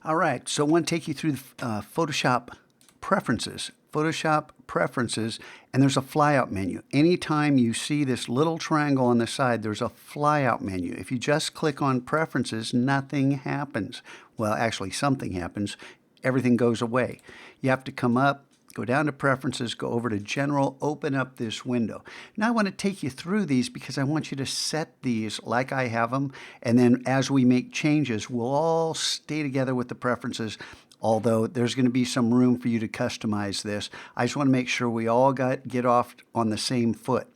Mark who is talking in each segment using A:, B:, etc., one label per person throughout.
A: All right, so I want to take you through the Photoshop preferences. Photoshop preferences, and there's a flyout menu. Anytime you see this little triangle on the side, there's a flyout menu. If you just click on preferences, nothing happens. Well, actually, something happens. Everything goes away. You have to come up, go down to preferences, go over to general, open up this window. Now I want to take you through these because I want you to set these like I have them, and then as we make changes, we'll all stay together with the preferences, although there's going to be some room for you to customize this. I just want to make sure we all get off on the same foot.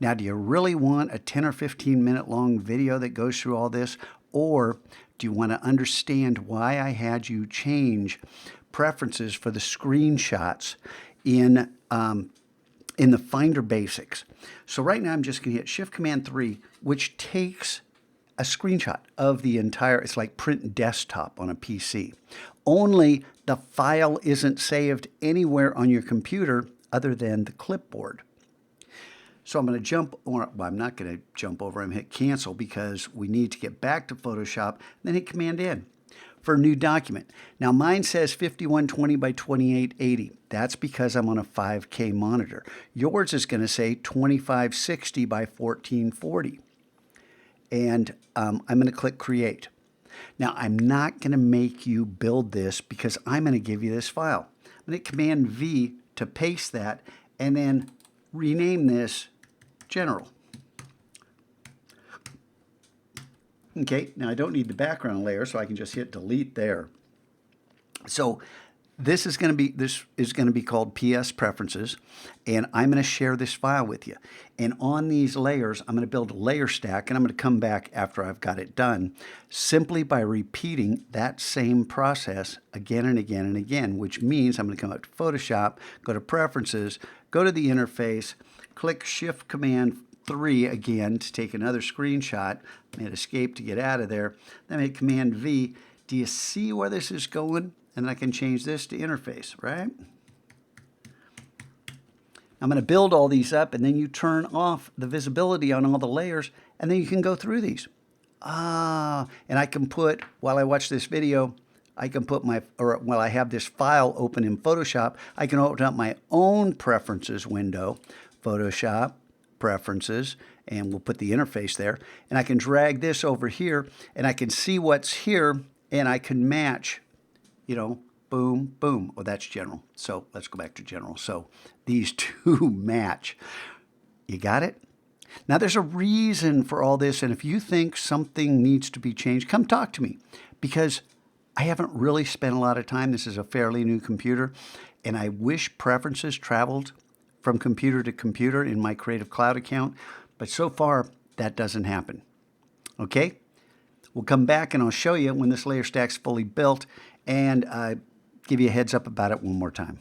A: Now, do you really want a 10 or 15 minute long video that goes through all this, or do you want to understand why I had you change preferences for the screenshots in the Finder Basics? So right now I'm just going to hit Shift-Command-3, which takes a screenshot of the entire, it's like print desktop on a PC. Only the file isn't saved anywhere on your computer other than the clipboard. So I'm going to jump, or well, I'm not going to jump over and hit cancel because we need to get back to Photoshop, then hit Command-N for a new document. Now mine says 5120 by 2880. That's because I'm on a 5K monitor. Yours is going to say 2560 by 1440. And I'm going to click Create. Now I'm not going to make you build this because I'm going to give you this file. I'm going to hit Command-V to paste that and then rename this General. Okay, now I don't need the background layer, so I can just hit delete there. So this is going to be called PS Preferences, and I'm going to share this file with you. And on these layers, I'm going to build a layer stack, and I'm going to come back after I've got it done, simply by repeating that same process again and again and again, which means I'm going to come up to Photoshop, go to Preferences, go to the interface, click Shift-Command-3 again to take another screenshot, and hit Escape to get out of there, then hit Command-V. Do you see where this is going? And then I can change this to interface, right? I'm going to build all these up, and then you turn off the visibility on all the layers, and then you can go through these. And I can put, while I watch this video, I can put while I have this file open in Photoshop, I can open up my own preferences window, Photoshop, Preferences, and we'll put the interface there. And I can drag this over here, and I can see what's here, and I can match, you know, boom, boom. Oh, that's general. So let's go back to general. So these two match. You got it? Now there's a reason for all this, and if you think something needs to be changed, come talk to me, because I haven't really spent a lot of time. This is a fairly new computer, and I wish preferences traveled from computer to computer in my Creative Cloud account, but so far that doesn't happen. Okay? We'll come back and I'll show you when this layer stack's fully built and give you a heads up about it one more time.